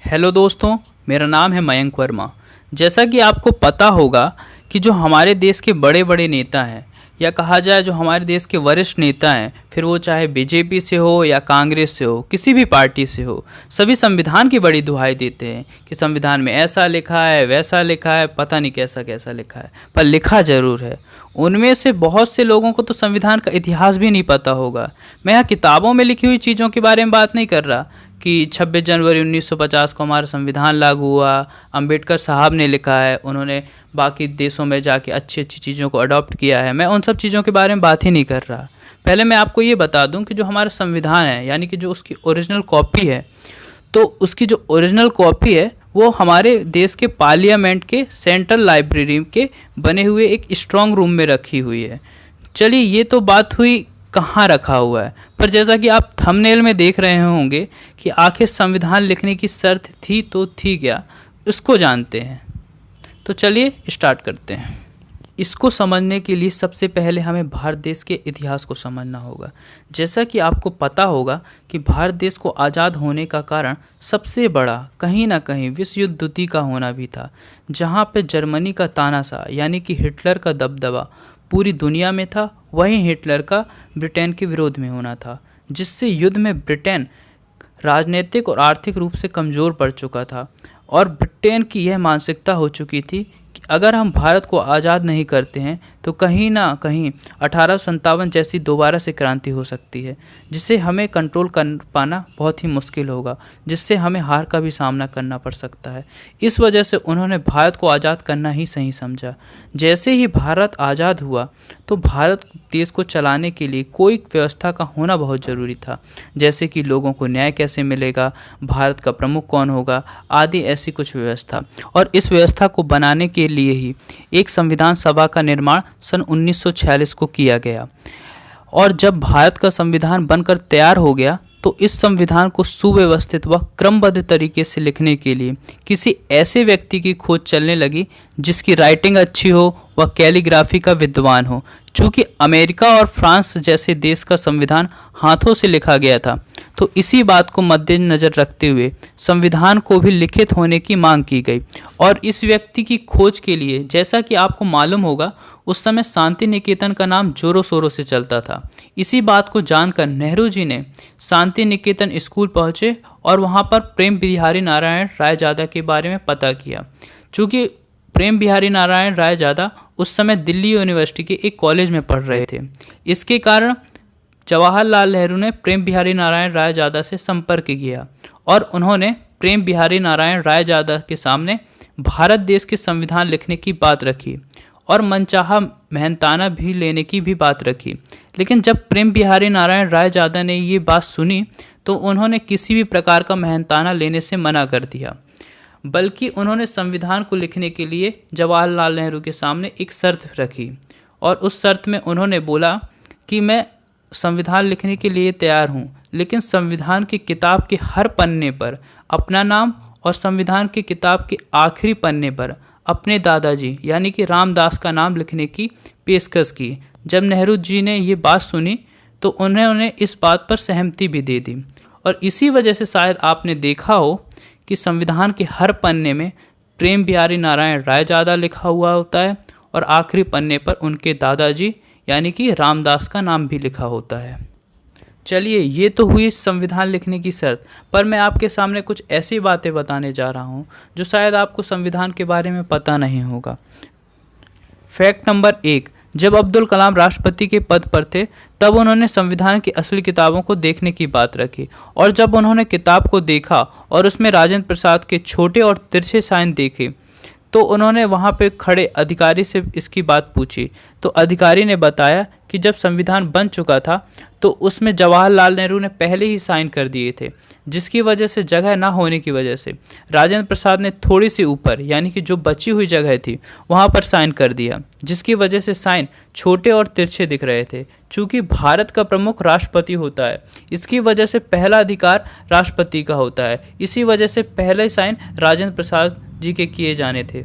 Hello दोस्तों, मेरा नाम है मयंक वर्मा। जैसा कि आपको पता होगा कि जो हमारे देश के बड़े बड़े नेता हैं या कहा जाए जो हमारे देश के वरिष्ठ नेता हैं, फिर वो चाहे बीजेपी से हो या कांग्रेस से हो, किसी भी पार्टी से हो, सभी संविधान की बड़ी दुहाई देते हैं कि संविधान में ऐसा लिखा है, वैसा लिखा है, पता नहीं कैसा कैसा लिखा है, पर लिखा ज़रूर है। उनमें से बहुत से लोगों को तो संविधान का इतिहास भी नहीं पता होगा। मैं यहाँ किताबों में लिखी हुई चीज़ों के बारे में बात नहीं कर रहा कि 26 जनवरी 1950 को हमारा संविधान लागू हुआ, अंबेडकर साहब ने लिखा है, उन्होंने बाकी देशों में जाके अच्छी अच्छी चीज़ों को अडॉप्ट किया है। मैं उन सब चीज़ों के बारे में बात ही नहीं कर रहा। पहले मैं आपको ये बता दूं कि जो हमारा संविधान है, यानी कि जो उसकी ओरिजिनल कॉपी है, तो उसकी जो ओरिजिनल कॉपी है वो हमारे देश के पार्लियामेंट के सेंट्रल लाइब्रेरी के बने हुए एक स्ट्रॉन्ग रूम में रखी हुई है। चलिए, ये तो बात हुई कहाँ रखा हुआ है, पर जैसा कि आप थंबनेल में देख रहे होंगे कि आखिर संविधान लिखने की शर्त थी तो थी क्या, इसको जानते हैं। तो चलिए स्टार्ट करते हैं। इसको समझने के लिए सबसे पहले हमें भारत देश के इतिहास को समझना होगा। जैसा कि आपको पता होगा कि भारत देश को आज़ाद होने का कारण सबसे बड़ा कहीं ना कहीं विश्व युद्ध द्वितीय का होना भी था, जहां पे जर्मनी का तानाशाह यानी कि हिटलर का दबदबा पूरी दुनिया में था। वहीं हिटलर का ब्रिटेन के विरोध में होना था, जिससे युद्ध में ब्रिटेन राजनीतिक और आर्थिक रूप से कमज़ोर पड़ चुका था और ब्रिटेन की यह मानसिकता हो चुकी थी कि अगर हम भारत को आज़ाद नहीं करते हैं तो कहीं ना कहीं 1857 जैसी दोबारा से क्रांति हो सकती है, जिसे हमें कंट्रोल कर पाना बहुत ही मुश्किल होगा, जिससे हमें हार का भी सामना करना पड़ सकता है। इस वजह से उन्होंने भारत को आज़ाद करना ही सही समझा। जैसे ही भारत आज़ाद हुआ तो भारत देश को चलाने के लिए कोई व्यवस्था का होना बहुत ज़रूरी था, जैसे कि लोगों को न्याय कैसे मिलेगा, भारत का प्रमुख कौन होगा, आदि ऐसी कुछ व्यवस्था। और इस व्यवस्था को बनाने के लिए ही एक संविधान सभा का निर्माण सन 1946 को किया गया। और जब भारत का संविधान बनकर तैयार हो गया तो इस संविधान को सुव्यवस्थित व क्रमबद्ध तरीके से लिखने के लिए किसी ऐसे व्यक्ति की खोज चलने लगी जिसकी राइटिंग अच्छी हो व कैलीग्राफी का विद्वान हो। चूँकि अमेरिका और फ्रांस जैसे देश का संविधान हाथों से लिखा गया था, तो इसी बात को मद्देनज़र रखते हुए संविधान को भी लिखित होने की मांग की गई। और इस व्यक्ति की खोज के लिए, जैसा कि आपको मालूम होगा, उस समय शांति निकेतन का नाम जोरों शोरों से चलता था। इसी बात को जानकर नेहरू जी ने शांति निकेतन स्कूल पहुँचे और वहाँ पर प्रेम बिहारी नारायण रायजादा के बारे में पता किया। चूँकि प्रेम बिहारी नारायण रायजादा उस समय दिल्ली यूनिवर्सिटी के एक कॉलेज में पढ़ रहे थे। इसके कारण जवाहरलाल नेहरू ने प्रेम बिहारी नारायण रायजादा से संपर्क किया और उन्होंने प्रेम बिहारी नारायण रायजादा के सामने भारत देश के संविधान लिखने की बात रखी और मनचाहा मेहनताना भी लेने की भी बात रखी। लेकिन जब प्रेम बिहारी नारायण रायजादा ने ये बात सुनी तो उन्होंने किसी भी प्रकार का मेहनताना लेने से मना कर दिया, बल्कि उन्होंने संविधान को लिखने के लिए जवाहरलाल नेहरू के सामने एक शर्त रखी। और उस शर्त में उन्होंने बोला कि मैं संविधान लिखने के लिए तैयार हूँ, लेकिन संविधान की किताब के हर पन्ने पर अपना नाम और संविधान की किताब के आखिरी पन्ने पर अपने दादाजी यानी कि रामदास का नाम लिखने की पेशकश की। जब नेहरू जी ने ये बात सुनी तो उन्होंने इस बात पर सहमति भी दे दी। और इसी वजह से शायद आपने देखा हो कि संविधान के हर पन्ने में प्रेम बिहारी नारायण रायजादा लिखा हुआ होता है और आखिरी पन्ने पर उनके दादाजी यानी कि रामदास का नाम भी लिखा होता है। चलिए, ये तो हुई संविधान लिखने की शर्त, पर मैं आपके सामने कुछ ऐसी बातें बताने जा रहा हूँ जो शायद आपको संविधान के बारे में पता नहीं होगा। फैक्ट नंबर 1, जब अब्दुल कलाम राष्ट्रपति के पद पर थे तब उन्होंने संविधान की असली किताबों को देखने की बात रखी। और जब उन्होंने किताब को देखा और उसमें राजेंद्र प्रसाद के छोटे और तिरछे साइन देखे तो उन्होंने वहाँ पे खड़े अधिकारी से इसकी बात पूछी। तो अधिकारी ने बताया कि जब संविधान बन चुका था तो उसमें जवाहरलाल नेहरू ने पहले ही साइन कर दिए थे, जिसकी वजह से जगह ना होने की वजह से राजेंद्र प्रसाद ने थोड़ी सी ऊपर यानी कि जो बची हुई जगह थी वहाँ पर साइन कर दिया, जिसकी वजह से साइन छोटे और तिरछे दिख रहे थे। चूँकि भारत का प्रमुख राष्ट्रपति होता है, इसकी वजह से पहला अधिकार राष्ट्रपति का होता है, इसी वजह से पहले साइन राजेंद्र प्रसाद जी के किए जाने थे।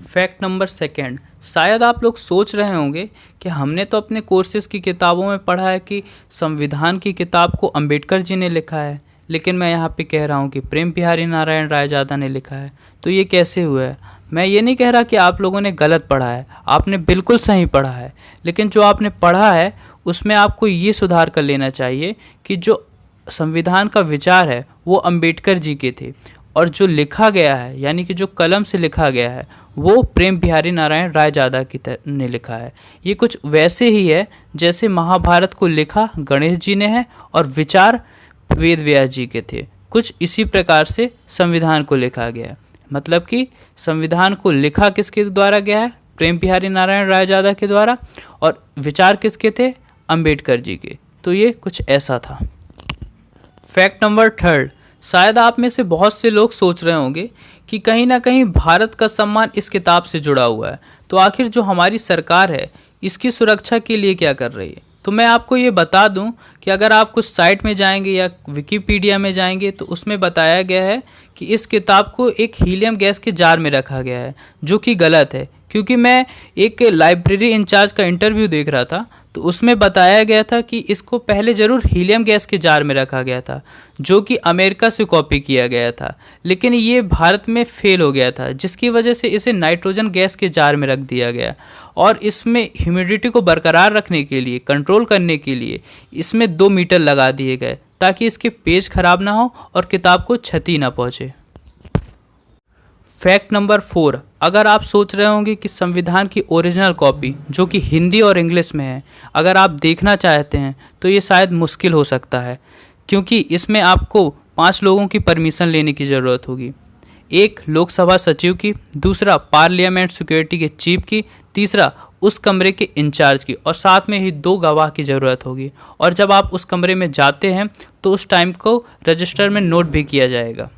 फैक्ट नंबर 2, शायद आप लोग सोच रहे होंगे कि हमने तो अपने कोर्सेज़ की किताबों में पढ़ा है कि संविधान की किताब को अंबेडकर जी ने लिखा है, लेकिन मैं यहाँ पे कह रहा हूँ कि प्रेम बिहारी नारायण रायजादा ने लिखा है। तो ये कैसे हुआ है? मैं ये नहीं कह रहा कि आप लोगों ने गलत पढ़ा है, आपने बिल्कुल सही पढ़ा है, लेकिन जो आपने पढ़ा है उसमें आपको ये सुधार कर लेना चाहिए कि जो संविधान का विचार है वो अंबेडकर जी के थे, और जो लिखा गया है यानी कि जो कलम से लिखा गया है वो प्रेम बिहारी नारायण रायजादा ने लिखा है। ये कुछ वैसे ही है जैसे महाभारत को लिखा गणेश जी ने है और विचार वेद व्यास जी के थे। कुछ इसी प्रकार से संविधान को लिखा गया है। मतलब कि संविधान को लिखा किसके द्वारा गया है? प्रेम बिहारी नारायण रायजादा के द्वारा, और विचार किसके थे? अंबेडकर जी के। तो ये कुछ ऐसा था। फैक्ट नंबर 3, शायद आप में से बहुत से लोग सोच रहे होंगे कि कहीं ना कहीं भारत का सम्मान इस किताब से जुड़ा हुआ है, तो आखिर जो हमारी सरकार है इसकी सुरक्षा के लिए क्या कर रही है? तो मैं आपको ये बता दूं कि अगर आप कुछ साइट में जाएंगे या विकिपीडिया में जाएंगे तो उसमें बताया गया है कि इस किताब को एक हीलियम गैस के जार में रखा गया है, जो कि गलत है। क्योंकि मैं एक लाइब्रेरी इंचार्ज का इंटरव्यू देख रहा था तो उसमें बताया गया था कि इसको पहले ज़रूर हीलियम गैस के जार में रखा गया था, जो कि अमेरिका से कॉपी किया गया था, लेकिन ये भारत में फेल हो गया था, जिसकी वजह से इसे नाइट्रोजन गैस के जार में रख दिया गया। और इसमें ह्यूमिडिटी को बरकरार रखने के लिए, कंट्रोल करने के लिए इसमें 2 मीटर लगा दिए गए ताकि इसके पेज खराब ना हो और किताब को क्षति ना पहुँचे। फैक्ट नंबर 4, अगर आप सोच रहे होंगे कि संविधान की ओरिजिनल कॉपी जो कि हिंदी और इंग्लिश में है अगर आप देखना चाहते हैं तो ये शायद मुश्किल हो सकता है, क्योंकि इसमें आपको 5 लोगों की परमिशन लेने की ज़रूरत होगी। 1 लोकसभा सचिव की, दूसरा पार्लियामेंट सिक्योरिटी के चीफ की, तीसरा उस कमरे के इंचार्ज की, और साथ में ही 2 गवाह की ज़रूरत होगी। और जब आप उस कमरे में जाते हैं तो उस टाइम को रजिस्टर में नोट भी किया जाएगा।